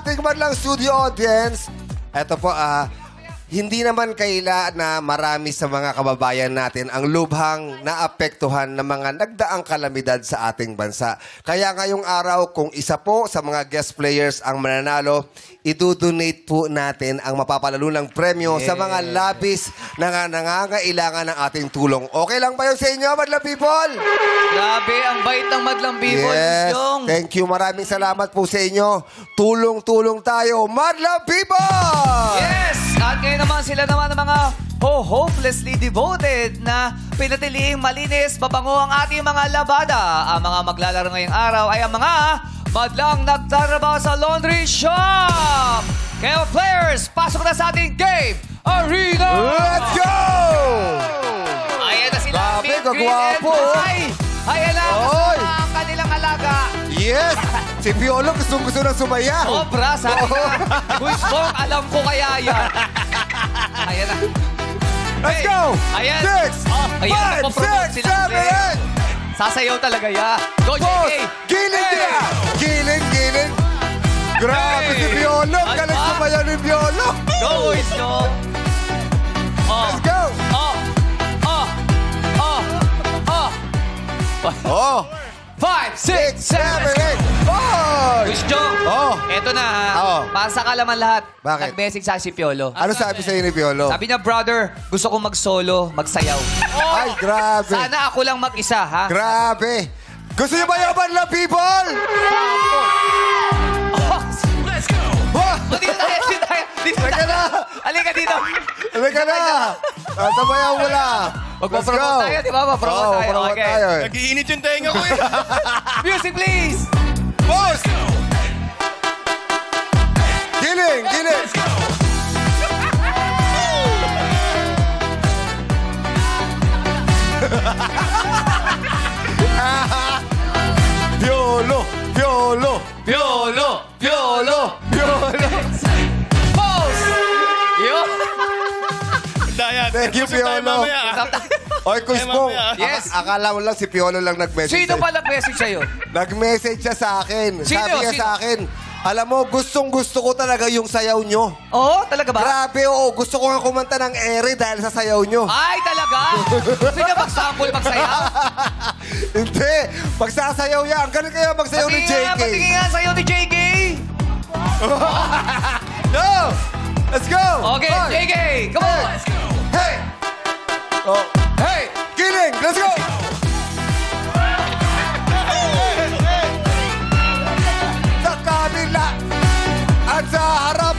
ating madlang studio audience. Ito po, hindi naman kaila na marami sa mga kababayan natin ang lubhang naapektuhan ng mga nagdaang kalamidad sa ating bansa. Kaya ngayong araw, kung isa po sa mga guest players ang mananalo, idudonate po natin ang mapapalalulang premyo sa mga labis na nangangailangan ng ating tulong. Okay lang ba yun sa inyo, madlang people? Grabe, ang bait ng madlang people. Yes, Yung... thank you. Maraming salamat po sa inyo. Tulong-tulong tayo, madlang people! Yes! At ngayon naman sila naman ng mga hopelessly devoted na pinatiliing malinis, mabango ang ating mga labada. Ang mga maglalaro ngayong araw ay ang mga madlang nagtatrabaho sa laundry shop. Kaya players, pasok na sa ating game arena! Let's go! Ayan na sila. Grabe, kagwapo. Ayan na, kasama ang kanilang alaga. Yes! Si Piolo gusto na sumaya. Sobra, sabi na. Gusto, alam ko kaya yan. Ayan na. Let's go! Ayan. 6, Ayan, 5, 6, 7, 8! Sasayaw talaga ya. Go, JK! Giling niya! Giling! Grabe si Piolo! Galing sumaya ni Piolo! Go, boys, no? Let's go! Oh! 5, 6, 7, 7, 8! Oh! Gusto, eto na ha. Para sa kalaman lahat, Bakit? nag-message sa si Piolo. Ano sabi sa'yo ni Piolo? Sabi niya, brother, gusto kong mag-solo, magsayaw. Ay, grabe! Sana ako lang mag-isa, ha? Grabe! Gusto niyo ba yaman lang, people? Let's go! Dito tayo. Halika na! Halika dito. Halika na! Sabayan mo lang. Magpapromote tayo, di ba? Magpapromote tayo. Magpapromote Okay. tayo. Nag-iinit yung tenga ko eh. Music, please! Boss! Giling! Piolo! Pose! Yo! Dayan. Thank you, Usap tayo Piolo. mamaya. Oy, Kusbong. Yes. Akala mo lang si Piolo lang nag-message Sino sa'yo. pa nag-message sa'yo? Nag-message siya sa akin. Sino? Sabi niya Sino? sa akin, alam mo, gustong-gusto ko talaga yung sayaw nyo. Oo, talaga ba? Grabe, oo. Gusto ko nga kumanta ng ere dahil sa sayaw nyo. Ay, talaga? Gusto niya mag-sample, magsayaw? Hindi. Pagsasayaw yan. Ang galing kaya magsayaw ni JK. Patingin nga sayaw ni JK. No! Let's go! Okay, One. JK, come on. Let's go. Hey! Oh. Hey! Giling! Let's go! Sa kabila at sa harap.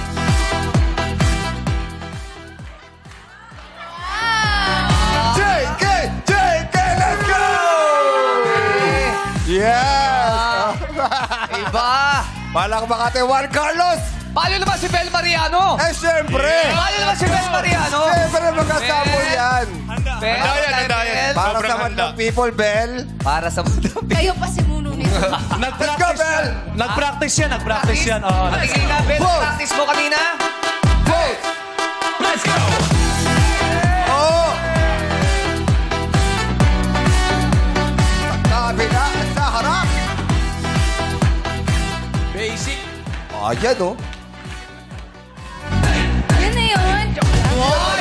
JK! Let's go! Yes! Iba. Palak Makate, Juan Carlos! Paano naman si Bel Mariano? Eh, syempre! Paano naman si Bel Mariano? Syempre, magkasamo Bel. yan. Bel, Handa yan. Bel. Para Sobrang sa handa. madlang people, Bel. Para sa madlang. Kayo pa si Muno nito. Let's go, Bel! Nag-practice yan. Oo, Patingin nga, Bel. Pose. Practice mo kanina. Pose! Let's go! Oo! Sa kabila at sa harap. Basic. Ayan, oh. Yan na yun.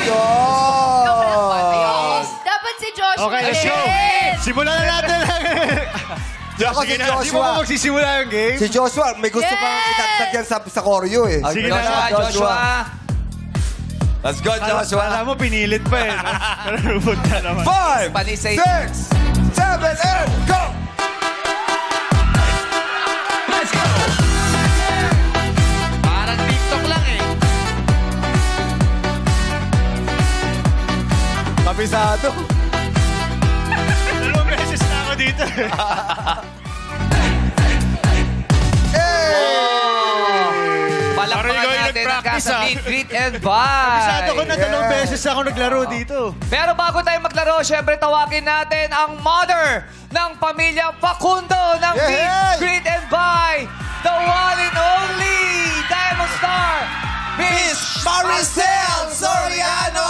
Ayun! Dapat si Joshua. Okay, let's go. Yes. Simulan na natin. Ako si Di mo ba Joshua. magsisimula yung game? Si Joshua, may gusto pang Yes! itagtag yan sa choreo eh. Sige na, Joshua. Let's go, Joshua. Alam mo, pinilit pa eh. Narubog ka naman. 5, Panisay. 6, 7, 8, go! Parang TikTok lang eh. Kabisado. Dalawang beses na ako dito eh. Palakpakan Parang ikaw yung natin ang nag-practice, Casa ah. Meet, Greet and Buy. Masyado ko na dalawang beses ako naglaro dito. Pero bago tayo maglaro, syempre tawagin natin ang mother ng pamilya Facundo ng Yay! Meet, Greet and Buy. The one and only Diamond Star, Miss Maricel Soriano!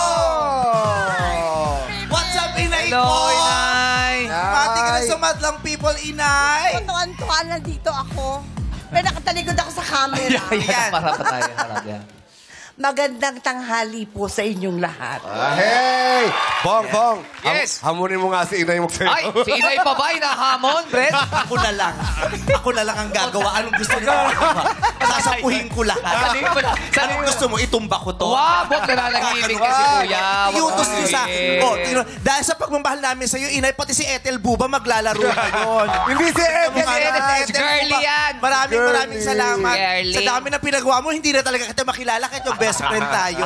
What's up, Inay Hello, po? Inay. Pati ka na sumadlang people, Inay. Tuwan-tuwa na dito ako. Pero nakatalikod ako sa camera. Yan. Para pa tayo. Harap yan. Magandang tanghali po sa inyong lahat. Hey! Bong! Yes. Hamunin mo nga si inay mo sa'yo. Ay, si Inay pa ba hinahamon, Brett? Ako na lang. Ako na lang ang gagawa. Anong gusto niyo? Sasapuhin ko lahat. Anong gusto mo? Itumba ko to? Wow, bot nananahimik kasi kuya. Iutos niyo sa... Eh. Oh, dahil sa pagmamahal namin sa'yo, inay, pati si Ethel Buba maglalaro ngayon. Hindi si Ethel. Si Girlie yan. Maraming salamat. Girlie. Sa dami na pinagawa mo, hindi na talaga kita makilala kahit yung best friend tayo.